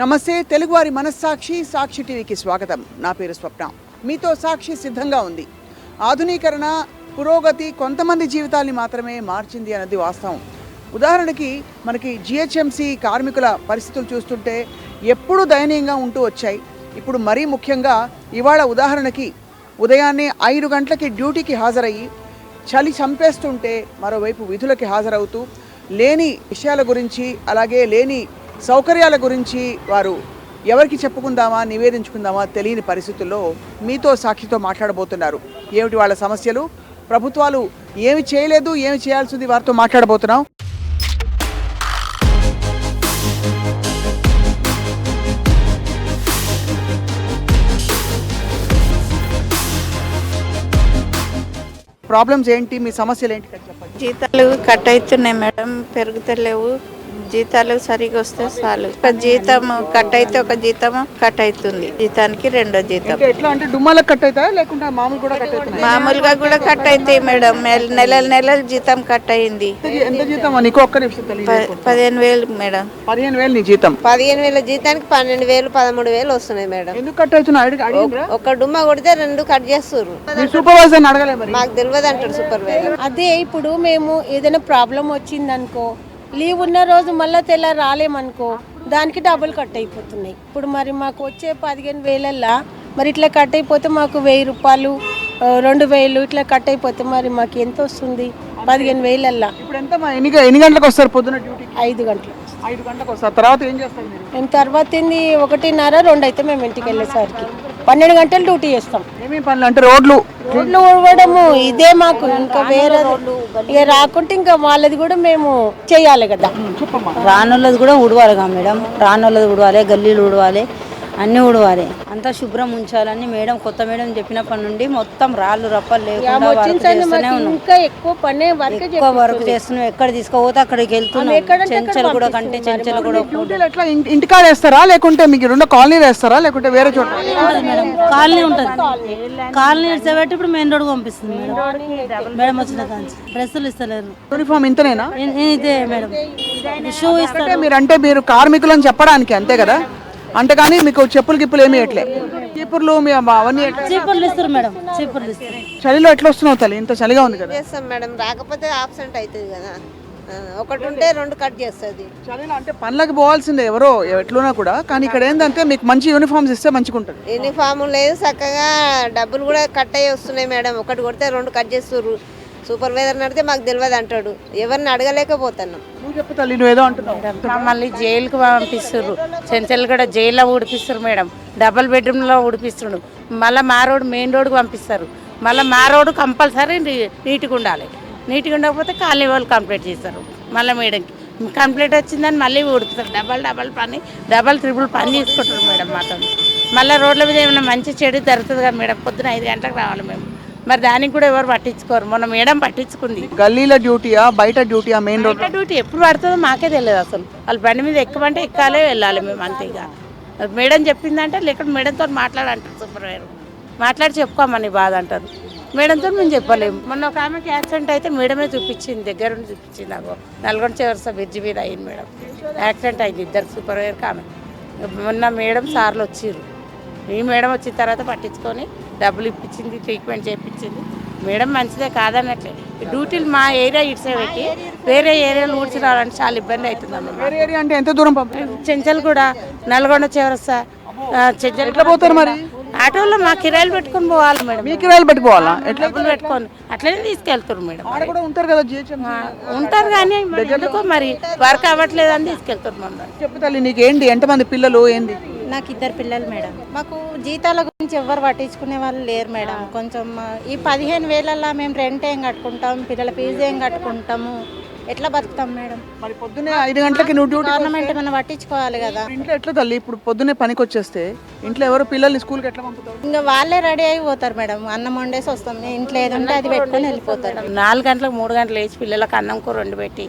నమస్తే తెలుగువారి మనస్సాక్షి సాక్షి టీవీకి స్వాగతం. నా పేరు స్వప్న. మీతో సాక్షి సిద్ధంగా ఉంది. ఆధునీకరణ పురోగతి కొంతమంది జీవితాల్ని మాత్రమే మార్చింది అన్నది వాస్తవం. ఉదాహరణకి మనకి జిహెచ్ఎంసి కార్మికుల పరిస్థితులు చూస్తుంటే ఎప్పుడూ దయనీయంగా ఉంటూ వచ్చాయి. ఇప్పుడు మరీ ముఖ్యంగా ఇవాళ ఉదాహరణకి ఉదయాన్నే 5 గంటలకి డ్యూటీకి హాజరయ్యి చలి చంపేస్తుంటే మరోవైపు విధులకి హాజరవుతూ లేని విషయాల గురించి అలాగే లేని సౌకర్యాల గురించి వారు ఎవరికి చెప్పుకుందామా నివేదించుకుందామా తెలియని పరిస్థితుల్లో మీతో సాక్షితో మాట్లాడబోతున్నారు. ఏమిటి వాళ్ళ సమస్యలు, ప్రభుత్వాలు ఏమి చేయలేదు, ఏమి చేయాల్సింది, వారితో మాట్లాడబోతున్నాం. ప్రాబ్లమ్స్ ఏంటి, మీ సమస్యలు ఏంటి చెప్పండి. జీతాలు కట్ అవుతున్నాయి మేడం, పెరుగుతలేవు. జీతాలు సరిగా వస్తే చాలు. ఒక జీతం కట్ అయితే ఒక జీతం కట్ అవుతుంది, జీతానికి రెండో జీతం. ఎట్లా అంటే డుమ్మాలకు కట్ అవుతాయా లేకుంటే మామూలు కూడా కట్ అవుతాయి? మామూలుగా కూడా కట్ అవుతాయి మేడం. నెల జీతం కట్ అయింది. ఎంత జీతం నీకు? ఒక్క నిమిషం. 15,000 మేడం. 15,000 నీ జీతం? 15,000 జీతానికి 12,000 13,000 వస్తున్నాయి మేడం. ఎందుకు కట్ అవుతున్నాయి? ఒక డుమ్మ కొడితే 2 కట్ చేస్తారు. సూపర్వైజర్ అడగలేదు, మాకు తెలియదు అంటాడు సూపర్వైజర్. అదే ఇప్పుడు మేము ఏదైనా ప్రాబ్లం వచ్చిందనుకో, లీవ్ ఉన్న రోజు మళ్ళీ తెల్ల రాలేమనుకో, దానికి డబ్బులు కట్ అయిపోతున్నాయి. ఇప్పుడు మరి మాకు వచ్చే 15,000 మరి ఇట్లా కట్ అయిపోతే మాకు 1,000 రూపాయలు 2,000 ఇట్లా కట్ అయిపోతే మరి మాకు ఎంత వస్తుంది? 15,000. ఇప్పుడు ఎంత? ఎన్ని గంటలకు వస్తారు పొద్దున డ్యూటీ? 5 గంటలు. 5 గంటలకు వస్తారు. తర్వాత ఏం చేస్తారు మీరు? మేము తర్వాత 1:30 2 అయితే మేము ఇంటికి వెళ్ళేసరికి 12 గంటలు డ్యూటీ చేస్తాం. ఏమేమి పనులు అంటే? రోడ్లు ఊడవడము ఇదే మాకు, ఇంకా వేరే ఇక రాకుంటే ఇంకా వాళ్ళది కూడా మేము చేయాలి కదా. రానోళ్ళది కూడా ఉడవాలిగా మేడం, రానోళ్ళది ఉడవాలి, గల్లీలు ఉడవాలి, అన్నీ ఉడవాలి, అంతా శుభ్రం ఉంచాలని మేడం కొత్త మేడం చెప్పినప్పటి నుండి మొత్తం రాళ్ళు రప్పలు లేకుండా ఇంకా ఎక్కువ పనే ఎక్కువ వర్క్ చేస్తున్నాం. ఎక్కడ తీసుకోపోతే అక్కడికి వెళ్తున్నాం. చెంచలు కూడా కంటే చెంచలు కూడా. ఎట్లా ఇంటికాడ వేస్తారా లేకుంటే మీకు రెండు కాలనీ వేస్తారా లేకుంటే వేరే చోట? మేడం కాలనీ ఉంటుంది, కాలనీ ఇడిసేబట్టి ఇప్పుడు మెయిన్ రోడ్ పంపిస్తుంది మేడం. మేడం వచ్చిన కానీ డ్రెస్సులు ఇస్తలేరు. యూనిఫామ్ ఇంతనేనా? ఇదే మేడం. షూ ఇస్తారు. మీరు కార్మికులని చెప్పడానికి అంతే కదా, అంటే కానీ మీకు చెప్పులు గిప్పులు ఏమి ఇట్లే? చీపుర్లు అవన్నీ చీపుర్లు ఇస్తారు మేడం, చీపుర్లు ఇస్తారు. చలిలో ఎట్లా వస్తున్నావు తల్లి? ఇంత చలిగా ఉంది కదా. చేస్తాం మేడం, రాకపోతే ఆబ్సెంట్ అవుతుంది కదా. ఒకటి ఉంటే 2 కట్ చేస్తుంది. చలిలో అంటే పనులకు పోవాల్సిందే ఎవరో ఎట్లున్నా కూడా, కానీ ఇక్కడ ఏంటంటే మీకు మంచి యూనిఫామ్స్ ఇస్తే మంచిగా ఉంటుంది. యూనిఫామ్ లేదు, చక్కగా డబ్బులు కూడా కట్ అయ్యి వస్తున్నాయి మేడం. ఒకటి కొడితే 2 కట్ చేస్తారు. సూపర్వైజర్ అడిగితే మాకు తెలియదు అంటాడు. ఎవరిని అడగలేకపోతున్నాం. నువ్వు చెప్పు తల్లి, నువ్వేదో అంటున్నావు. మమ్మల్ని జైలుకి పంపిస్తారు. చెంచలు కూడా జైల్లో ఉడిపిస్తారు మేడం. డబుల్ బెడ్రూమ్లో ఉడిపిస్తున్నారు. మళ్ళీ మా రోడ్ మెయిన్ రోడ్కి పంపిస్తారు. మళ్ళీ మా రోడ్డు కంపల్సరీ నీట్గా ఉండాలి. నీట్గా ఉండకపోతే కాలనీ వాళ్ళు కంప్లీట్ చేస్తారు. మళ్ళీ మేడంకి కంప్లీట్ వచ్చిందని మళ్ళీ ఉడిపిస్తారు. డబల్ ట్రిపుల్ పని తీసుకుంటారు మేడం మాతో. మళ్ళీ రోడ్ల మీద ఏమైనా మంచి చెడు జరుగుతుంది కదా మేడం. పొద్దున 5 గంటలకు రావాలి మేము. మరి దానికి కూడా ఎవరు పట్టించుకోరు. మొన్న మేడం పట్టించుకుంది. గల్లీల డ్యూటీయా బయట డ్యూటీయా? మెయిన్ రోడ్ డ్యూటీ ఎప్పుడు పడుతుందో మాకే తెలియదు అసలు. వాళ్ళు బండి మీద ఎక్కమంటే ఎక్కాలే వెళ్ళాలి మేము అంతేగా. మేడం చెప్పిందంటే లేకపోతే మేడంతో మాట్లాడంటారు సూపర్వైజర్. మాట్లాడి చెప్పుకోమని బాధ అంటారు. మేడంతో మేము చెప్పలేము. మొన్న ఒక ఆమెకి యాక్సిడెంట్ అయితే మేడమే చూపించింది, దగ్గర నుండి చూపించింది. నాకు నల్గొండ చివరి బ్రిడ్జి మీద అయింది మేడం. యాక్సిడెంట్ అయింది 2 సూపర్వైజర్కి ఆమె. మొన్న మేడం సార్లు వచ్చిర్రు. ఈ మేడం వచ్చిన తర్వాత పట్టించుకొని డబ్బులు ఇప్పించింది, ట్రీట్మెంట్ చేయించింది. మేడం మంచిదే కాదన్నట్లే. డ్యూటీలు మా ఏరియా ఇట్సే పెట్టి వేరే ఏరియాలు ఊడ్చి రావాలంటే చాలా ఇబ్బంది అవుతుందమ్మా. వేరే ఏరియా అంటే ఎంత దూరం? చెంచలు కూడా నల్గొండ చివరస్తా చెంచలు ఎట్లా పోతారు మరి? ఆటోలో మా కిరాయిలు పెట్టుకొని పోవాలి మేడం. మీ కిరాయిలు పెట్టుకోవాలా? డబ్బులు పెట్టుకొని అట్లనే తీసుకెళ్తారు మేడం. ఉంటారు కదా ఉంటారు కానీ ఎందుకో మరి వర్క్ అవ్వట్లేదు అని తీసుకెళ్తారు మమ్మల్ని. చెప్పు తల్లి, నీకు ఏంటి? ఎంతమంది పిల్లలు? ఏంది? నాకు 2 పిల్లలు మేడం. మాకు జీతాల గురించి ఎవరు పట్టించుకునే వాళ్ళు లేరు మేడం. కొంచెం ఈ 15,000 మేము రెంట్ ఏం కట్టుకుంటాం, పిల్లల ఫీజు ఏం కట్టుకుంటాము, ఎట్లా బతుకుతాం మేడం? మరి పొద్దున్నే 5 గంటలకి నువ్వు డ్యూటీ గవర్నమెంట్ మనం పట్టించుకోవాలి కదా. ఇంట్లో ఎట్లా తల్లి? ఇప్పుడు పొద్దున్నే పనికి వచ్చేస్తే ఇంట్లో ఎవరు పిల్లల్ని స్కూల్కి ఎట్లా పంపుతావు? ఇంకా వాళ్ళే రెడీ అయిపోతారు మేడం. అన్నం వండేసి వస్తాం, ఇంట్లో ఏదంటే అది పెట్టుకొని వెళ్ళిపోతారు. 4 గంటలకు 3 గంటలు వేసి పిల్లలకు అన్నం కూర వండి పెట్టి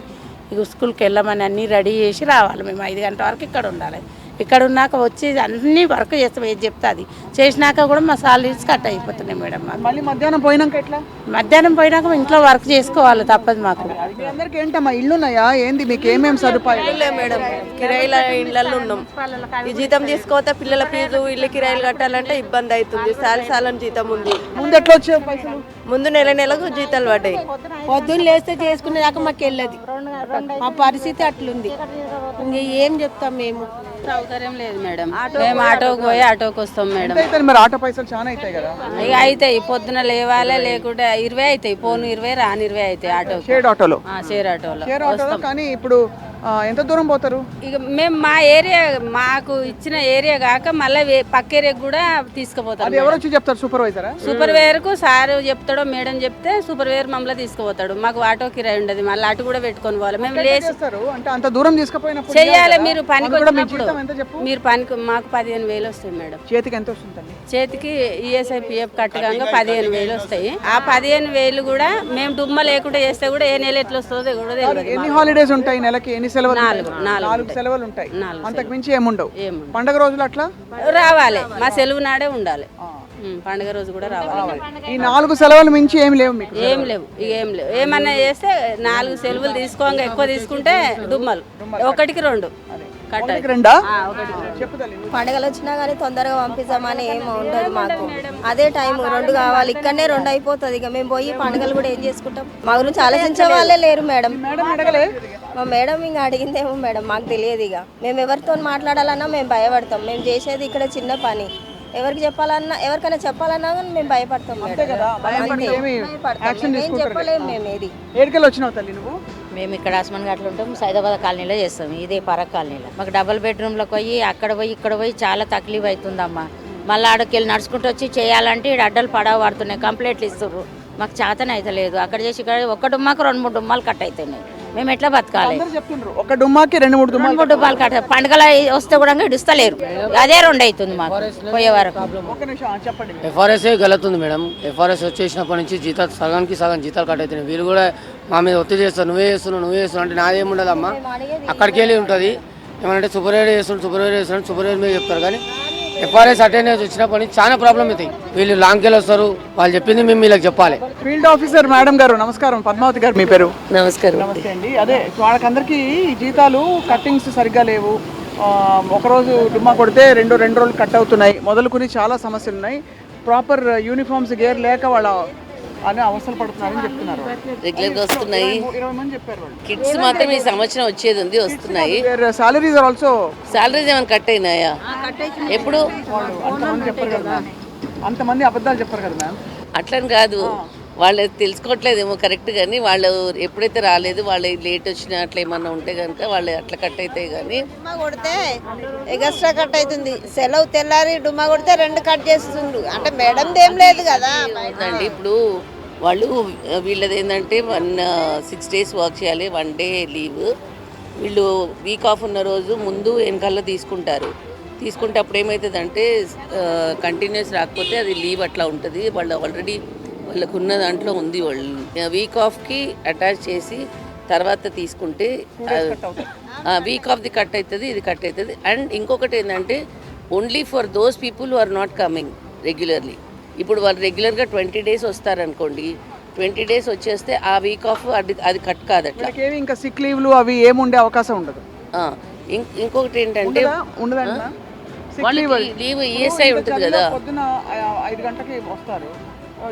ఇక స్కూల్కి వెళ్ళమని అన్నీ రెడీ చేసి రావాలి మేము. 5 గంటల వరకు ఇక్కడ ఉండాలి. ఇక్కడ ఉన్నాక వచ్చి అన్నీ వర్క్ చేస్తాం, ఏది చెప్తే అది చేసినాక కూడా మా సాలరీస్ కట్ అయిపోతున్నాయి మేడం. మాకు మళ్ళీ మధ్యాహ్నం పోయినాక ఎట్లా? మధ్యాహ్నం పోయినాక ఇంట్లో వర్క్ చేసుకోవాలి, తప్పదు మాకు. మీ అందరికి ఏంటమ్మా ఇల్లు ఉన్నాయా ఏంది? మీకు ఏమేమి సదుపాయాలు? మేడం కిరాయిల ఇళ్ళల్లో ఉన్నాం. ఈ జీతం తీసుకోతే పిల్లల ఫీజు ఇల్లు కిరాయిలు కట్టాలంటే ఇబ్బంది అవుతుంది. సాలని జీతం ఉంది. ముందు ఎట్లా వచ్చే పైసలు? ముందు నెలకు జీతాలు పడ్డాయి. పొద్దున్న లేస్తే చేసుకునేదాకా మాకు వెళ్ళదు, మా పరిస్థితి అట్లుంది. ఇంక ఏం చెప్తాం మేము? సౌకర్యం లేదు మేడం. మేము ఆటోకి పోయి ఆటోకి వస్తాం మేడం. ఎంత అవుతుంది మరి? ఆటో పైసలు చాలా అవుతాయి కదా. ఇక అవుతాయి, పొద్దున లేవాలే, లేకుంటే 20 అవుతాయి, పోను 20 రాని 20 అవుతాయి ఆటోకి. షేర్ ఆటోలో? షేర్ ఆటోలో షేర్ ఆటోలో. కానీ ఇప్పుడు ఎంత దూరం పోతారు? ఇక మేము మా ఏరియా, మాకు ఇచ్చిన ఏరియా కాక మళ్ళీ పక్క ఏరియాకి కూడా తీసుకుపోతారు. అది ఎవరు వచ్చి చెప్తారు? సూపర్వైజరా? సూపర్వైజర్కు సార్ చెప్తాడో మేడం చెప్తే సూపర్వైజర్ మమ్మల్ని తీసుకుపోతాడు. మాకు ఆటో కిరాయి ఉండదు, మళ్ళీ అటు కూడా పెట్టుకొని పోవాలి. మేము లేచి అంటే అంత దూరం తీసుకుపోయినప్పుడు చెయ్యాలి. మీరు పనికి వచ్చినప్పుడు ఎంత చెప్పు? మీరు పనికి మాకు 15,000 వస్తాయి మేడం. చేతికి ఎంత వస్తుంది? చేతికి ఈఎస్ఐ పిఎఫ్ కట్టగా 15,000 వస్తాయి. ఆ 15,000 కూడా మేము డుమ్మ లేకుండా చేస్తే కూడా ఏ నెల ఎట్లా వస్తుందో కూడా తెలియదు. ఎన్ని హాలిడేస్ ఉంటాయి నెలకి? ఎన్ని సెలవులు? 4 సెలవులు ఉంటాయి. 4 అంతకు మించి ఏముండవు. పండగ రోజులు అట్లా రావాలి, మా సెలవు నాడే ఉండాలి. పండుగ రోజు కూడా రావాలి. ఈ 4 సెలవులు మించి ఏం లేవు మీకు? ఏం లేవు, ఇక ఏం లేవు. ఏమన్నా చేస్తే 4 సెలవులు తీసుకోగా ఎక్కువ తీసుకుంటే డుమ్మలు, 1కి 2 కట్టాలి. పండుగలు వచ్చినా కానీ తొందరగా పంపిస్తామని ఏమి ఉండదు మాకు. అదే టైం 2 కావాలి, ఇక్కడనే 2 అయిపోతుంది. ఇక మేము పోయి పండుగలు కూడా ఏం చేసుకుంటాం? మా గురించి ఆలోచించే వాళ్ళే లేరు మేడం. మా మేడం ఇంకా అడిగిందేమో మేడం, మాకు తెలియదు. ఇక మేము ఎవరితో మాట్లాడాలన్నా మేము భయపడతాం. మేము చేసేది ఇక్కడ చిన్న పని, ఎవరికి చెప్పాలన్నా ఎవరికైనా చెప్పాలన్నా కానీ మేము భయపడతాం మేడం. ఏం చెప్పలేము మేము. ఏది ఏడికెళ్ళి వచ్చినావు తల్లి నువ్వు? మేము ఇక్కడ ఆస్మాన్ ఘాట్లో ఉంటాం, సైదాబాద్ కాలనీలో చేస్తాం. ఇదే పరక్ కాలనీలో మాకు డబుల్ బెడ్రూమ్లోకి పోయి అక్కడ పోయి ఇక్కడ పోయి చాలా తక్లీఫ్ అవుతుందమ్మా. మళ్ళీ ఆడకి వెళ్ళి నడుచుకుంటూ వచ్చి చేయాలంటే ఇక్కడ అడ్డలు పడవ పడుతున్నాయి, కంప్లైంట్లు ఇస్తుర్రు. మాకు చేతనే అయితే లేదు. అక్కడ చేసి ఇక్కడ 1 డుమ్మాకు 2-3 డుమ్మాలు కట్ అవుతున్నాయి. మేము ఎట్లా బతకాలి? ఒక డుమ్మాకి 2-3 డుమ్మాలు కట్. పండుగలు వస్తే కూడా ఇడుస్తలేరు. అదే 2 అవుతుంది మాకు పోయే వరకు. ఎఫ్ఆర్ఎస్ఏ గలతుంది మేడం. ఎఫ్ఆర్ఎస్ వచ్చేసినప్పటి నుంచి జీతాలు సగానికి సగం జీతాలు కట్ అవుతున్నాయి. వీళ్ళు కూడా మా మీద ఒత్తిడి చేస్తారు, నువ్వే చేస్తున్నావు అంటే నాదేముండదు అమ్మా. అక్కడికి వెళ్ళి ఉంటుంది ఏమంటే సూపర్వైజర్ చేస్తున్నాడు సూపర్వైజర్ మీద చెప్తారు. కానీ ఎఫ్ఆర్ఎస్ అటెండెన్స్ వచ్చినప్పటి నుంచి చాలా ప్రాబ్లం అవుతాయి. వీళ్ళు లాంగ్కి వెళ్ళి వస్తారు, వాళ్ళు చెప్పింది మేము వీళ్ళకి చెప్పాలి. ఫీల్డ్ ఆఫీసర్ మేడం గారు నమస్కారం. పద్మావతి గారు మీ పేరు? నమస్కారం. నమస్తే అండి. అదే వాళ్ళకందరికీ జీతాలు కట్టింగ్స్ సరిగ్గా లేవు. ఒకరోజు డుమ్మా కొడితే 2 రోజులు కట్ అవుతున్నాయి. మొదలుకొని చాలా సమస్యలు ఉన్నాయి. ప్రాపర్ యూనిఫామ్స్ గేర్ లేక వాళ్ళ అని అవసరం పడుతున్నారని చెప్తున్నారు. రెగ్యులర్గా వస్తున్నాయి. 20 మంది చెప్పారు వాళ్ళు. కిడ్స్ మాత్రం ఈ సంవత్సరం వచ్చేది ఉంది, వస్తున్నాయి. Salaries are also. సాలరీస్ ఏమైనా కట్ అయినాయా? ఎప్పుడు? అంతమంది చెప్పారు కదా మ్యామ్, అంతమంది అబద్ధాలు చెప్పారు కదా మ్యామ్. అట్లని కాదు, వాళ్ళు తెలుసుకోవట్లేదేమో కరెక్ట్. కానీ వాళ్ళు ఎప్పుడైతే రాలేదు, వాళ్ళు లేట్ వచ్చినా అట్లా ఏమన్నా ఉంటే కనుక వాళ్ళు అట్లా కట్ అవుతాయి. కానీ డుమ్మా కొడితే ఎగస్ట్రా కట్ అవుతుంది. సెలవు తెల్లారి డుమ్మా కొడితే 2 కట్ చేస్తుండు. అంటే మేడం ఏం లేదు కదా అండి. ఇప్పుడు వాళ్ళు వీళ్ళది ఏంటంటే 6 days వర్క్ చేయాలి, 1 day లీవ్. వీళ్ళు వీక్ ఆఫ్ ఉన్న రోజు ముందు వెనకాల తీసుకుంటే అప్పుడు ఏమవుతుందంటే కంటిన్యూస్ రాకపోతే అది లీవ్ అట్లా ఉంటుంది. వాళ్ళు ఆల్రెడీ వాళ్ళకు ఉన్న దాంట్లో ఉంది. వాళ్ళు వీక్ ఆఫ్కి అటాచ్ చేసి తర్వాత తీసుకుంటే వీక్ ఆఫ్ ది కట్ అవుతుంది, ఇది కట్ అవుతుంది. అండ్ ఇంకొకటి ఏంటంటే only for those people who are not coming regularly. ఇప్పుడు వాళ్ళు రెగ్యులర్గా 20 days వస్తారనుకోండి, 20 days వచ్చేస్తే ఆ వీక్ ఆఫ్ అది కట్ కాదు. అట్లా ఇంకా సిక్ లీవ్లు అవి ఏముండే అవకాశం ఉండదు. ఇంకొకటి ఏంటంటే లీవ్ ఈఎస్ఐ ఉంటుంది కదా. పొద్దున 5 గంటలకి వస్తారు,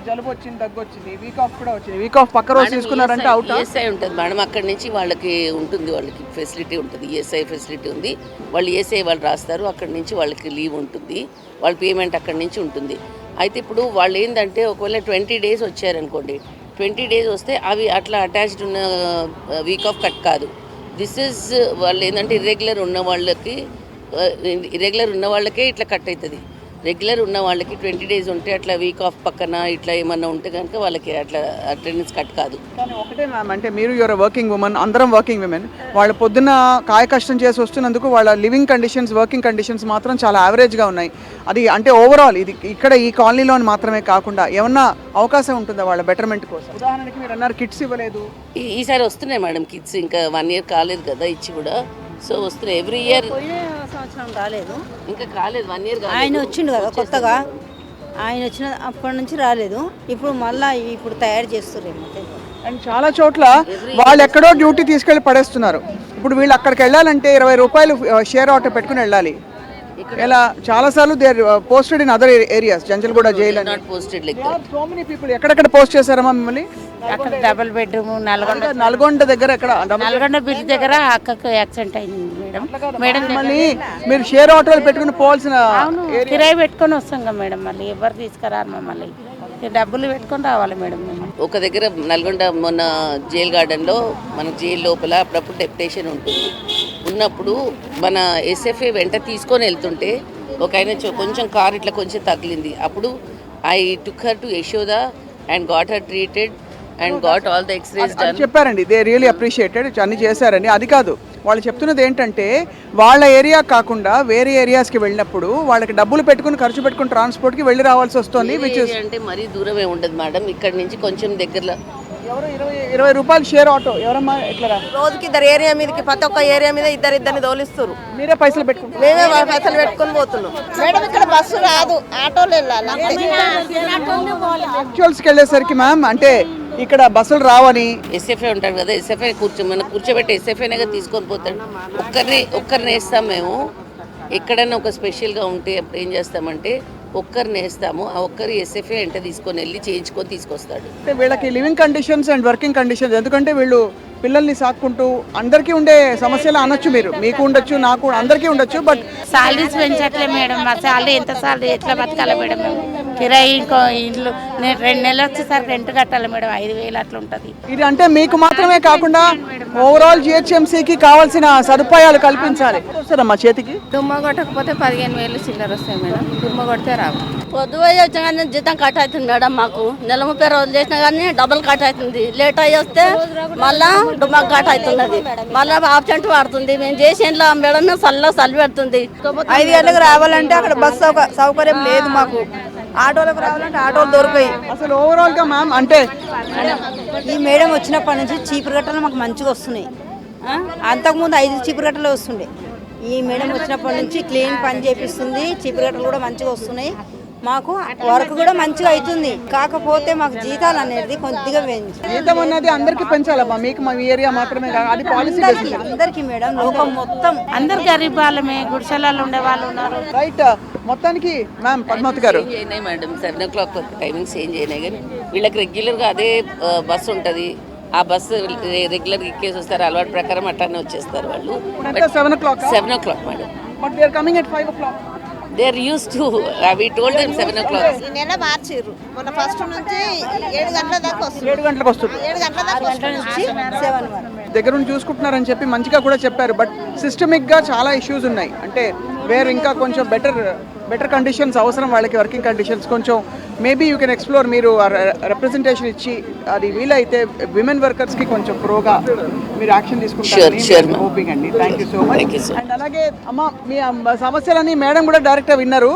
జలుబు వచ్చింది, దగ్గు వచ్చింది, వీక్ ఆఫ్ కూడా వచ్చింది. వీక్ ఆఫ్ పక్క రోజు తీసుకున్నారంటే అవుట్. ఈఎస్ఐ ఉంటుంది మేడం, అక్కడి నుంచి వాళ్ళకి ఉంటుంది, వాళ్ళకి ఫెసిలిటీ ఉంటుంది, ఈఎస్ఐ ఫెసిలిటీ ఉంది. వాళ్ళు ఈఎస్ఐ వాళ్ళు రాస్తారు, అక్కడి నుంచి వాళ్ళకి లీవ్ ఉంటుంది, వాళ్ళ పేమెంట్ అక్కడి నుంచి ఉంటుంది. అయితే ఇప్పుడు వాళ్ళు ఏంటంటే ఒకవేళ 20 days వచ్చారనుకోండి, 20 days వస్తే అవి అట్లా అటాచ్డ్ ఉన్న వీక్ ఆఫ్ కట్ కాదు. దిస్ ఈజ్ వాళ్ళు ఏంటంటే ఇర్రెగ్యులర్ ఉన్న వాళ్ళకే ఇట్లా కట్ అవుతుంది. రెగ్యులర్ ఉన్న వాళ్ళకి 20 days ఉంటే అట్లా వీక్ ఆఫ్ పక్కన ఇట్లా ఏమన్నా ఉంటే కనుక వాళ్ళకి అట్లా అటెండెన్స్ కట్ కాదు. కానీ ఒకటే మ్యామ్, అంటే మీరు యువర్ వర్కింగ్ ఉమెన్, అందరం వర్కింగ్ విమెన్. వాళ్ళ పొద్దున్న కాయ కష్టం చేసి వస్తున్నందుకు వాళ్ళ లివింగ్ కండిషన్స్, వర్కింగ్ కండిషన్స్ మాత్రం చాలా యావరేజ్గా ఉన్నాయి. అది అంటే ఓవరాల్ ఇది ఇక్కడ ఈ కాలనీలో మాత్రమే కాకుండా ఏమన్నా అవకాశం ఉంటుందా వాళ్ళ బెటర్మెంట్ కోసం? ఉదాహరణకి మీరు అన్నారు కిట్స్ ఇవ్వలేదు. ఈసారి వస్తున్నాయి మేడం కిట్స్, ఇంకా 1 year కాలేదు కదా ఇచ్చి కూడా. సో వస్తున్నాయి ఎవ్రీ ఇయర్. సంవత్సరం రాలేదు, ఇంకా కాలేదు, 1 year ఆయన వచ్చిండు కదా కొత్తగా, ఆయన వచ్చిన అప్పటి నుంచి రాలేదు. ఇప్పుడు మళ్ళీ ఇప్పుడు తయారు చేస్తుర్రేమో. అండ్ చాలా చోట్ల వాళ్ళు ఎక్కడో డ్యూటీ తీసుకెళ్ళి పడేస్తున్నారు. ఇప్పుడు వీళ్ళు అక్కడికి వెళ్ళాలంటే 20 రూపాయలు షేర్ ఆటో పెట్టుకుని వెళ్ళాలి. ఇలా చాలాసార్లు they are posted in other areas, Chanchalguda jail అని. Posted like so many people ఎక్కడెక్కడ పోస్ట్ చేశారమ్మా మిమ్మల్ని? అక్కడ డబుల్ బెడ్రూమ్ నల్గొండ దగ్గర ఎక్కడ? నల్గొండ బ్రిడ్జ్ దగ్గర అక్కకు యాక్సిడెంట్ అయింది మేడం. మేడం మళ్ళీ మీరు షేర్ ఆటోలు పెట్టుకుని పోవాల్సిన కిరాయి పెట్టుకొని వస్తాం కదా మేడం, మళ్ళీ ఎవరు తీసుకురారు మమ్మల్ని, డబ్బులు పెట్టుకొని రావాలి మేడం మేము. ఒక దగ్గర నల్గొండ మొన్న జైల్ గార్డెన్లో మన జైలు లోపల అప్పుడప్పుడు డెప్యుటేషన్ ఉంటుంది. ఉన్నప్పుడు మన ఎస్ఎఫ్ఏ వెంట తీసుకొని వెళ్తుంటే ఒక ఆయన కొంచెం కార్ ఇట్లా కొంచెం తగిలింది. అప్పుడు I took her to Yashoda and got her treated and got all the x-rays done. చెప్పారండి, దే రియలీ అప్రిషియేటెడ్, అన్ని చేశారని. అది కాదు, వాళ్ళు చెప్తున్నది ఏంటంటే వాళ్ళ ఏరియా కాకుండా వేరే ఏరియాస్కి వెళ్ళినప్పుడు వాళ్ళకి డబ్బులు పెట్టుకుని ఖర్చు పెట్టుకుని ట్రాన్స్పోర్ట్కి వెళ్ళి రావాల్సి వస్తుంది. అంటే మరీ దూరమే ఉండదు మేడం, ఇక్కడ నుంచి కొంచెం దగ్గరలో. ఎవరు 20 రూపాయలు షేర్ ఆటో ఎవరమ్మా? ఎట్లా రోజుకి 2 ఏరియా మీదకి, ప్రతి ఒక్క ఏరియా మీద ఇద్దరిని తోలిస్తారు. మీరే పైసలు పెట్టుకుంటారు? మేమే పైసలు పెట్టుకొని పోతున్నాం మేడం. ఇక్కడ బస్సు రాదు, ఆటోలు వెళ్ళాలి. యాక్చువల్స్కి వెళ్ళేసరికి మ్యామ్ అంటే ఇక్కడ బస్సులు రావని ఎస్ఎఫ్ఐ ఉంటాడు కదా, ఎస్ఎఫ్ఐ కూర్చోబెట్టి ఎస్ఎఫ్ఐనేగా తీసుకొని పోతాడు. ఒక్కరిని వేస్తాం మేము. ఎక్కడైనా ఒక స్పెషల్గా ఉంటే అప్పుడు ఏం చేస్తామంటే ఒక్కరిని వేస్తాము, ఆ ఒక్కరి ఎస్ఎఫ్ఐ వెంట తీసుకొని వెళ్ళి చేయించుకొని తీసుకొస్తాడు. అంటే వీళ్ళకి living conditions and working conditions, ఎందుకంటే వీళ్ళు పిల్లల్ని సాక్కుంటూ అందరికీ ఉండే సమస్యలు అనొచ్చు, మీరు మీకు ఉండొచ్చు, నాకు అందరికీ ఉండొచ్చు. బట్ సాలరీస్ పెంచట్లే మేడం, మా సాలరీ ఎంత సాలరీ ఎట్లా బతకాలి మేడం మేము? కిరాయి ఇంకో ఇల్లు నేను 2 నెలలు వచ్చేసరికి రెంట్ కట్టాలి మేడం, 5,000 అట్లా ఉంటుంది. ఇది అంటే మీకు మాత్రమే కాకుండా ఓవరాల్ జిహెచ్ఎంసీకి కావాల్సిన సదుపాయాలు కల్పించాలి. వస్తారమ్మా చేతికి? దుమ్మ కొట్టకపోతే 15,000 చిల్లర వస్తాయి మేడం, దుమ్మ కొడితే రావు. పొద్దుపోయి వచ్చిన కానీ జీతం కట్ అవుతుంది మేడం. మాకు నెల 30 రోజులు చేసినా కానీ డబుల్ కట్ అవుతుంది. లేట్ అయ్యి వస్తే మళ్ళా డుమ్మా కట్ అవుతున్నది, మళ్ళీ ఆబ్సెంట్ పడుతుంది. మేము చేసేలా మేడం మేము చలి పెడుతుంది. 5 గంటలకు రావాలంటే అక్కడ బస్సు సౌకర్యం లేదు మాకు. ఆటోలకు రావాలంటే ఆటోలు దొరికాయి. అసలు ఓవరాల్ గా మ్యామ్ అంటే ఈ మేడం వచ్చినప్పటి నుంచి చీపురు గట్టలు మాకు మంచిగా వస్తున్నాయి. అంతకుముందు 5 చీపురు గట్టలు వస్తుండే. ఈ మేడం వచ్చినప్పటి నుంచి క్లీన్ పని చేపిస్తుంది, చీపురు గట్టలు కూడా మంచిగా వస్తున్నాయి. మాకు వర్క్ కూడా మంచిగా అవుతుంది. కాకపోతే మాకు జీతాలు అనేది కొద్దిగా జీతం అన్నది అందరికి పెంచాలమ్మా, మీకు మా ఏరియా మాత్రమే కాదు, అది పాలసీ అందరికి మేడం, లోకం మొత్తం అందరు గరీబ్ వాళ్ళమే, గుడిసెలలో ఉండే వాళ్ళు ఉన్నారు. రైట్. మొత్తానికి మ్యామ్ పద్మావతి గారు అయినాయి మేడం, 7 o'clock టైమింగ్స్ చేంజ్ అయినాయి. కానీ వీళ్ళకి రెగ్యులర్గా అదే బస్సు ఉంటుంది, ఆ బస్సు రెగ్యులర్గా ఎక్కేసి వస్తారు. అలవాటు ప్రకారం అట్లానే వచ్చేస్తారు వాళ్ళు. 7 o'clock 7 o'clock madam. But they are coming at 5 o'clock. They are used to. We told them 7 o'clock. ఈ నెల మార్చిర్రు. మన ఫస్ట్ నుంచి 7 గంటల దాకా వస్తుంది. 7 గంటలకు వస్తుంది. 7 గంటల దాకా నుంచి 7 వరకు దగ్గర నుంచి చూసుకుంటున్నారని చెప్పి మంచిగా కూడా చెప్పారు. బట్ సిస్టమిక్గా చాలా ఇష్యూస్ ఉన్నాయి. అంటే వేరే ఇంకా కొంచెం బెటర్ కండిషన్స్ అవసరం వాళ్ళకి, వర్కింగ్ కండిషన్స్ కొంచెం మేబీ యూ కెన్ ఎక్స్ప్లోర్. మీరు రిప్రజెంటేషన్ ఇచ్చి అది వీలైతే విమెన్ వర్కర్స్కి కొంచెం ప్రోగా మీరు యాక్షన్ తీసుకుంటారు. హోపింగ్ అండి. Thank you so much. And అలాగే అమ్మ మీ సమస్యలని మేడం కూడా డైరెక్ట్గా విన్నారు.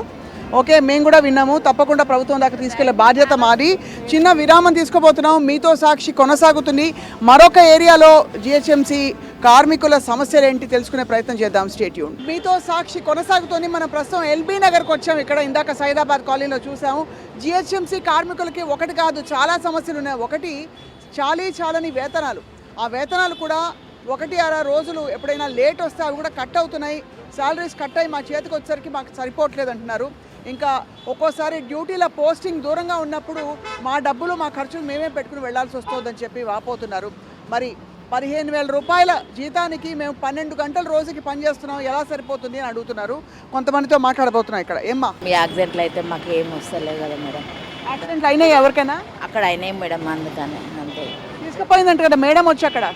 ఓకే, మేము కూడా విన్నాము. తప్పకుండా ప్రభుత్వం దాకా తీసుకెళ్లే బాధ్యత మాది. చిన్న విరామం తీసుకోబోతున్నాం. మీతో సాక్షి కొనసాగుతుంది. మరొక ఏరియాలో జిహెచ్ఎంసీ కార్మికుల సమస్యలు ఏంటి తెలుసుకునే ప్రయత్నం చేద్దాం. Stay tune. మీతో సాక్షి కొనసాగుతుంది. మనం ప్రస్తుతం ఎల్బీ నగర్కి వచ్చాం. ఇక్కడ ఇందాక సైదాబాద్ కాలనీలో చూసాము. జిహెచ్ఎంసీ కార్మికులకి ఒకటి కాదు చాలా సమస్యలు ఉన్నాయి. ఒకటి చాలని వేతనాలు. ఆ వేతనాలు కూడా 1-6 రోజులు ఎప్పుడైనా లేట్ వస్తే అవి కూడా కట్ అవుతున్నాయి. శాలరీస్ కట్ అయ్యి మా చేతికి వచ్చేసరికి మాకు సరిపోవట్లేదు అంటున్నారు. ఇంకా ఒక్కోసారి డ్యూటీల పోస్టింగ్ దూరంగా ఉన్నప్పుడు మా డబ్బులు మా ఖర్చులు మేమే పెట్టుకుని వెళ్లాల్సి వస్తుందని చెప్పి వాపోతున్నారు. మరి 15,000 రూపాయల జీతానికి మేము 12 గంటల రోజుకి పనిచేస్తున్నాం, ఎలా సరిపోతుంది అని అడుగుతున్నారు. కొంతమందితో మాట్లాడబోతున్నాం ఇక్కడ. ఏమ్మా మీ యాక్సిడెంట్లు అయితే మాకు ఏం వస్తలేదు కదా మేడం? యాక్సిడెంట్లు అయినాయి ఎవరికైనా? అక్కడ అయినాయి మేడం, అందుకని అంతే. తీసుకుపోయిందంట కదా మేడం వచ్చి, అక్కడ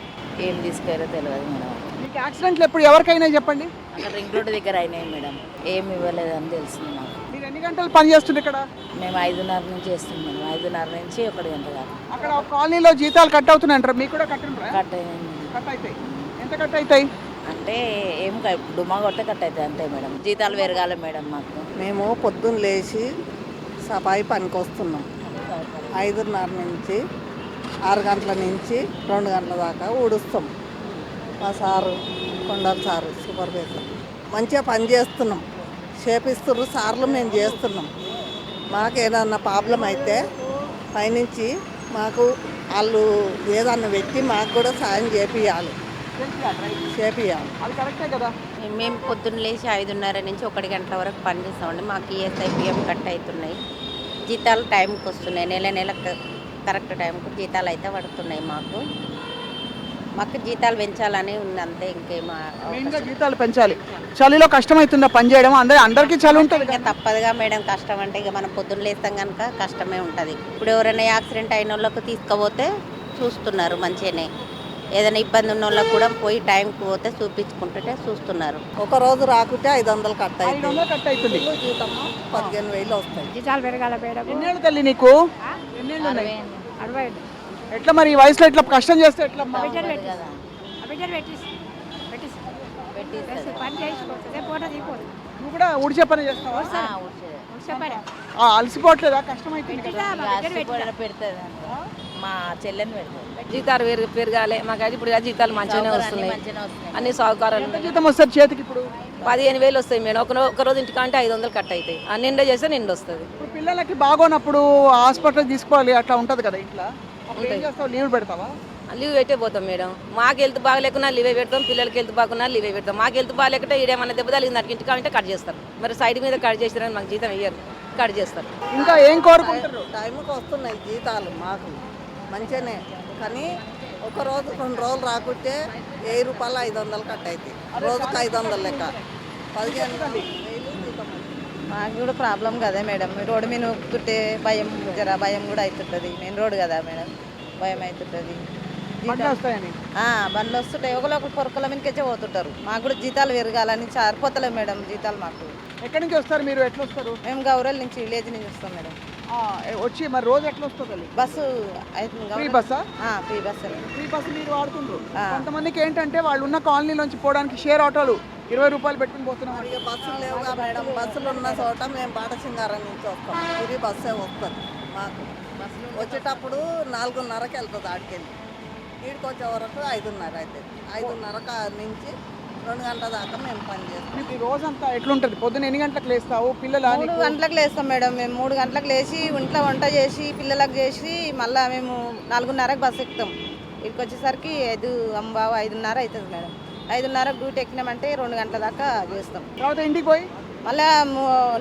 ఏం తీసుకెళ్ళో తెలియదు మేడం. మీకు యాక్సిడెంట్లు ఎప్పుడు ఎవరికైనా చెప్పండి. అక్కడ రింగ్ రోడ్ దగ్గర అయినాయి మేడం, ఏమి ఇవ్వలేదని తెలిసింది మాకు. మీరు ఎన్ని గంటలు పని చేస్తుంది ఇక్కడ? మేము 5:30 నుంచి చేస్తాం మేడం, 5:30 నుంచి 1 గంట దాకా. అక్కడ కాలనీలో జీతాలు కట్ అవుతున్నాయి అంటారు, మీకు కూడా కట్ అయ్యింది. కట్ అవుతాయి. ఎంత కట్ అవుతాయి అంటే ఏం డుమ్మా కొడితే కట్ అవుతాయి అంతే మేడం, జీతాలు పెరగాలి మేడం మాకు. మేము పొద్దున్న లేచి సఫాయి పనికి వస్తున్నాం. 5:30 నుంచి 6 గంటల నుంచి 2 గంటల దాకా ఊడుస్తాం. మా సారు కొండల సారు సూపర్వైజర్ మంచిగా పని చేస్తున్నాం, చేపిస్తున్నారు సార్లు, మేము చేస్తున్నాం. మాకు ఏదన్నా ప్రాబ్లం అయితే పైనుంచి మాకు వాళ్ళు ఏదన్నా పెట్టి మాకు కూడా సాయం చేపియాలి. అది కరెక్టే కదా. మేము పొద్దున్న లేచి 5:30 నుంచి 1 గంటల వరకు పని చేస్తామండి. మాకు ఈఎస్ఐ పిఎఫ్ కట్ అవుతున్నాయి, జీతాలు టైంకి వస్తున్నాయి, నెల కరెక్ట్ టైంకు జీతాలు అయితే పడుతున్నాయి. మాకు జీతాలు పెంచాలని ఉంది అంతే, ఇంకేమో మెయిన్గా జీతాలు పెంచాలి. చలిలో కష్టమవుతుందా పని చేయడం? అందరికీ చలి ఉంటుంది. ఇంకా తప్పదుగా మేడం, కష్టం అంటే ఇక మనం పొద్దున్న లేస్తాం కనుక కష్టమే ఉంటుంది. ఇప్పుడు ఎవరైనా యాక్సిడెంట్ అయిన వాళ్ళకు తీసుకుపోతే చూస్తున్నారు మంచిగానే, ఏదైనా ఇబ్బంది ఉన్న వాళ్ళకి కూడా పోయి టైంకి పోతే చూపించుకుంటుంటే చూస్తున్నారు. ఒక రోజు రాకుంటే 500 కట్ అవుతుంది, 500 కట్ అవుతుంది. జీతం 15,000 వస్తాయి. జీతాలు పెరగాల మేడం. ఎన్నేళ్ళు తల్లి నీకు? ఎన్నేళ్ళు ఉన్నాయి? ఎట్లా మరి ఈ వయసులో ఇట్లా కష్టం చేస్తే ఎట్లా? పని చేసుకోవచ్చు, పూట తీపోదు. నువ్వు కూడా ఊడిచే పని చేస్తావా? అలసిపోవట్లేదా? కష్టం అవుతుంది కదా. మా చెల్లెని పెడతారు. జీతాలు పెరగాలి మాకైతే. ఇప్పుడు జీతాలు మంచిగానే వస్తున్నాయి, అన్ని సౌకర్యాలు. ఎంత జీతం వస్తుంది చేతికి ఇప్పుడు? 15,000 వస్తాయి మేడం. ఒక రోజు ఇంటికంటే 500 కట్ అవుతాయి. నిండా చేస్తే నిండు వస్తుంది. ఇప్పుడు పిల్లలకి బాగోనప్పుడు హాస్పిటల్ తీసుకోవాలి అట్లా ఉంటుంది కదా ఇంట్లో, అప్పుడు ఏం చేస్తావు? లీవ్ పెడతావా? లీవ్ పెట్టే పోతాం మేడం. మాకు హెల్త్ బాగలేకున్నా లీవే పెడతాం, పిల్లలకి హెల్త్ బాగున్నా లీవే పెడతాం. మాకు హెల్త్ బాగాలేకుంటే ఈడేమన్నా దెబ్బ తగిలింది నాకు ఇంటికంటే కట్ చేస్తారు. మరి సైడ్ మీద కట్ చేస్తారని మాకు జీతం ఇయ్యరు, కట్ చేస్తారు. ఇంకా ఏం కోరుకుంటారు? టైంకి వస్తున్నాయి జీతాలు మాకు మంచిగానే, కానీ ఒక రోజు 2 రోజులు రాకుంటే 1000 రూపాయలు 500 కట్ అవుతాయి. రోజుకి 500 లెక్క 15,000 జీతం. మాకు కూడా ప్రాబ్లం కదా మేడం, రోడ్డు మీద నొక్కుతుంటే భయం కూడా అవుతుంటుంది. మెయిన్ రోడ్ కదా మేడం, భయం అవుతుంటుంది. బండ్లు వస్తాయని బండ్లు వస్తుంటాయి, ఒకరు పొరకల మీదకే పోతుంటారు. మాకు కూడా జీతాలు పెరగాలని సరిపోతలేవు మేడం జీతాలు మాకు. ఎక్కడి నుంచి వస్తారు మీరు? ఎట్లా వస్తారు? మేము గౌరల్ నుంచి, విలేజ్ నుంచి వస్తాం మేడం. వచ్చి మరి రోజు ఎట్లా వస్తుంది? బస్సు ఫ్రీ బస్సా? Free bus. ఫ్రీ బస్సు మీరు వాడుతుండ్రు. కొంతమందికి ఏంటంటే వాళ్ళు ఉన్న కాలనీలోంచి పోవడానికి షేర్ ఆటోలు 20 రూపాయలు పెట్టుకుని పోతున్నాం. ఇక బస్సులు లేవుగా మేడం, బస్సులు ఉన్న చోట మేము బాటసింగారం నుంచి వస్తాం. ఫ్రీ బస్సే వస్తుంది మాకు. వచ్చేటప్పుడు 4:30కి వెళ్తుంది ఆడికెళ్ళి, వీడికి వచ్చే వరకు 5:30 అవుతుంది. 5:30 నుంచి 2 గంటల దాకా మేము పని చేస్తాం. మీకు ఈ రోజంతా ఎట్లుంటుంది? పొద్దున్న ఎన్ని గంటలకు లేస్తావు? పిల్లలు 3 గంటలకు లేస్తాం మేడం. మేము 3 గంటలకు లేచి ఇంట్లో వంట చేసి పిల్లలకు చేసి మళ్ళీ మేము 4:30కి బస్సు ఎక్కుతాం. ఇక్కడికి వచ్చేసరికి 5:30 అవుతుంది మేడం. 5:30కి డ్యూటీ ఎక్కినామంటే 2 గంటల దాకా చేస్తాం. తర్వాత ఇంటికి పోయి మళ్ళీ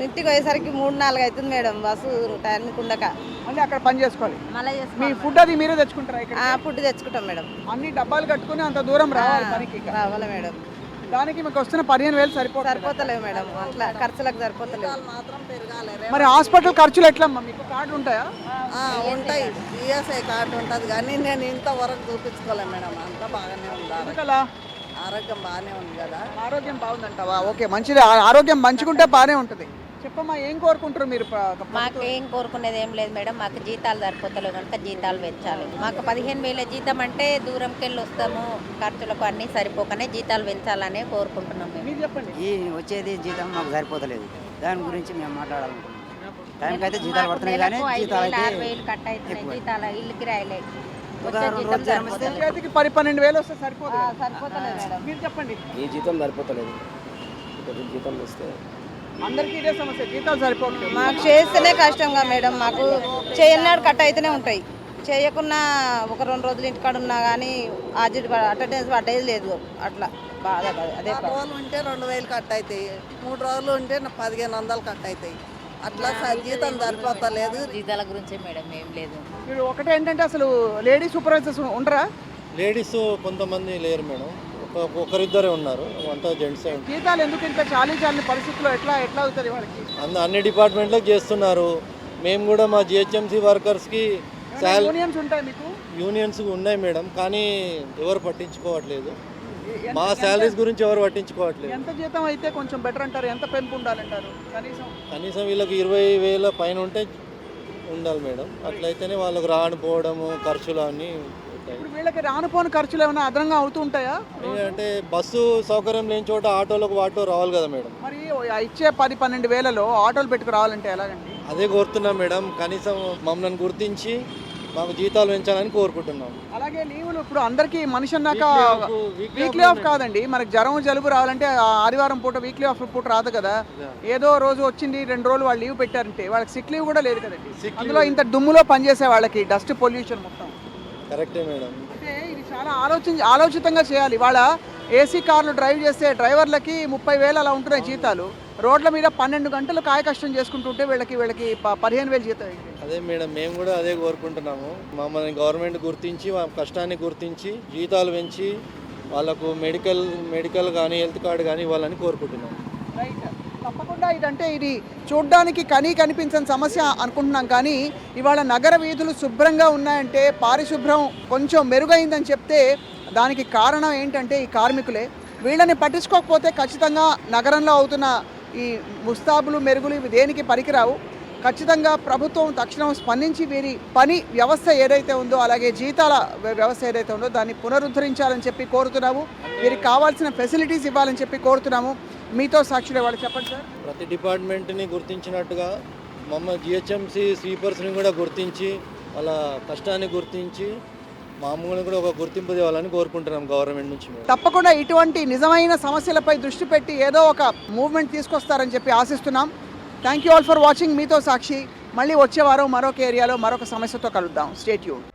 ఇంటికి పోయేసరికి 3-4 అవుతుంది మేడం బస్సు టైంకి ఉండక. మళ్ళీ అక్కడ పని చేసుకోవాలి. మళ్ళీ మీ ఫుడ్ అది మీరే తెచ్చుకుంటారా? ఇక్కడ ఫుడ్ తెచ్చుకుంటాం మేడం. అన్ని డబ్బాలు కట్టుకుని అంత దూరం రావాలి పనికి. రావాలి మేడం. దానికి మీకు వస్తున్న 15,000 సరిపోతలేవు మేడం, అట్లా ఖర్చులకు సరిపోతలేవు. మాత్రం పెరగాలి. మరి హాస్పిటల్ ఖర్చులు ఎట్లమ్మా? మీకు కార్డు ఉంటాయా? ఉంటాయి, ఈఎస్ఐ కార్డు ఉంటుంది, కానీ నేను ఇంతవరకు చూపించుకోలేను మేడం. అంతా బాగానే ఉంది, ఆరోగ్యం బాగానే ఉంది కదా. ఆరోగ్యం బాగుందంటావా? ఓకే, మంచిది. ఆరోగ్యం మంచిగుంటే బాగానే ఉంటుంది. చెప్పమ్మా, ఏం కోరుకుంటారు మీరు? మాకు ఏం కోరుకునేది ఏం లేదు మేడం. మాకు జీతాలు సరిపోతలేవు కనుక జీతాలు పెంచాలి. మాకు 15,000 జీతం అంటే దూరంకి వెళ్ళి వస్తాము, ఖర్చులకు అన్నీ సరిపోకనే జీతాలు పెంచాలనే కోరుకుంటున్నాం మేము. మీరు చెప్పండి. ఈ వచ్చేది జీతం మాకు సరిపోతలేదు, దాని గురించి మేము మాట్లాడాలనుకుంటున్నాం. టైంకి అయితే జీతాలు పడుతున్నాయి కానీ జీతాలు అయితే 6,000 కట్ అవుతున్నాయి. జీతాలు ఇల్లు కిరాయిలే. చేతికి 12,000 వస్తే సరిపోతలేదు మేడం. మీరు చెప్పండి. ఈ జీతం సరిపోతలేదు, జీతం వస్తే అందరికీ ఇదే సమస్య, జీతాలు సరిపోతుంది. మాకు చేస్తేనే కష్టంగా మేడం. మాకు చేయన్నాడు కట్ అయితేనే ఉంటాయి, చేయకున్నా ఒక 2 రోజులు ఇంటికాడ ఉన్నా కానీ అటెండెన్స్ పడ్డేది లేదు. అట్లా బాధ అదే. 4 రోజులు ఉంటే 2,000 కట్ అవుతాయి, 3 రోజులు ఉంటే 1,500 కట్ అవుతాయి. అట్లా జీతం సరిపోతలేదు. జీతాల గురించి మేడం ఏం లేదు. మీరు ఒకటే ఏంటంటే అసలు లేడీ సూపర్వైజర్స్ ఉండరా? లేడీస్ కొంతమంది లేరు మేడం, ఒకరిద్దరే ఉన్నారు, అంతా జెంట్సే. జీతాలు ఎందుకు ఇంత చాలీ పరిస్థితుల్లో ఎట్లా అవుతుంది వాళ్ళకి? అన్ని డిపార్ట్మెంట్లకు చేస్తున్నారు. మేము కూడా మా జిహెచ్ఎంసీ వర్కర్స్కి యూనియన్స్ ఉంటాయి మీకు? యూనియన్స్ ఉన్నాయి మేడం, కానీ ఎవరు పట్టించుకోవట్లేదు. మా శాలరీస్ గురించి ఎవరు పట్టించుకోవట్లేదు. ఎంత జీతం అయితే కొంచెం బెటర్ అంటారు? ఎంత పెంపు ఉండాలంటారు? కనీసం వీళ్ళకి 20,000 పైన ఉంటే ఉండాలి మేడం. అట్లయితేనే వాళ్ళకి రానిపోవడము ఖర్చులు అన్నీ. ఇప్పుడు వీళ్ళకి రానుపోని ఖర్చులు ఏమైనా అదనంగా అవుతూ ఉంటాయా? అంటే బస్సు సౌకర్యం లేని చోట ఆటోలకు వాటో రావాలి కదా మేడం. మరి ఇచ్చే 10-12 వేలలో ఆటోలు పెట్టుకు రావాలంటే ఎలాగండి? అదే కోరుతున్నాం మేడం, కనీసం మమ్మల్ని గుర్తించి మాకు జీతాలు పెంచాలని కోరుకుంటున్నాం. అలాగే లీవులు ఇప్పుడు అందరికీ మనిషి అన్నాక వీక్లీ ఆఫ్ కాదండి, మనకు జ్వరం జలుబు రావాలంటే ఆదివారం పూట వీక్లీ ఆఫ్ పూట రాదు కదా. ఏదో రోజు వచ్చింది 2 రోజులు వాళ్ళు లీవ్ పెట్టారంటే వాళ్ళకి సిక్ లీవ్ కూడా లేదు కదండి. అందులో ఇంత దుమ్ములో పనిచేసే వాళ్ళకి డస్ట్ పొల్యూషన్ మొత్తం. కరెక్టే మేడం. అంటే ఇది చాలా ఆలోచితంగా చేయాలి. వాళ్ళ ఏసీ కార్లు డ్రైవ్ చేసే డ్రైవర్లకి 30,000 అలా ఉంటున్నాయి జీతాలు. రోడ్ల మీద 12 గంటలు కాయ కష్టం చేసుకుంటుంటే వీళ్ళకి 15,000 జీతం. అదే మేడం, మేము కూడా అదే కోరుకుంటున్నాము. మమ్మల్ని గవర్నమెంట్ గుర్తించి మా కష్టాన్ని గుర్తించి జీతాలు పెంచి వాళ్ళకు మెడికల్ కానీ హెల్త్ కార్డు కానీ ఇవ్వాలని కోరుకుంటున్నాము. రైట్, తప్పకుండా. ఇదంటే ఇది చూడ్డానికి కనిపించని సమస్య అనుకుంటున్నాం, కానీ ఇవాళ నగర వీధులు శుభ్రంగా ఉన్నాయంటే, పారిశుభ్రం కొంచెం మెరుగైందని చెప్తే దానికి కారణం ఏంటంటే ఈ కార్మికులే. వీళ్ళని పట్టించుకోకపోతే ఖచ్చితంగా నగరంలో అవుతున్న ఈ ముస్తాబులు మెరుగులు ఇవి దేనికి పనికిరావు. ఖచ్చితంగా ప్రభుత్వం తక్షణం స్పందించి వీరి పని వ్యవస్థ ఏదైతే ఉందో, అలాగే జీతాల వ్యవస్థ ఏదైతే ఉందో దాన్ని పునరుద్ధరించాలని చెప్పి కోరుతున్నాము. వీరికి కావాల్సిన ఫెసిలిటీస్ ఇవ్వాలని చెప్పి కోరుతున్నాము. మీతో సాక్షులే వాళ్ళు చెప్పండి సార్. ప్రతి డిపార్ట్మెంట్ని గుర్తించినట్టుగా జిహెచ్ఎంసీ స్వీపర్స్ని కూడా గుర్తించి వాళ్ళ కష్టాన్ని గుర్తించి మామూలుగా కూడా ఒక గుర్తింపు తేవాలని కోరుకుంటున్నాం గవర్నమెంట్ నుంచి. తప్పకుండా ఇటువంటి నిజమైన సమస్యలపై దృష్టి పెట్టి ఏదో ఒక మూవ్మెంట్ తీసుకొస్తారని చెప్పి ఆశిస్తున్నాం. Thank you all for watching. మీతో సాక్షి. మళ్ళీ వచ్చే వారం మరొక ఏరియాలో మరొక సమస్యతో కలుద్దాం. Stay tuned.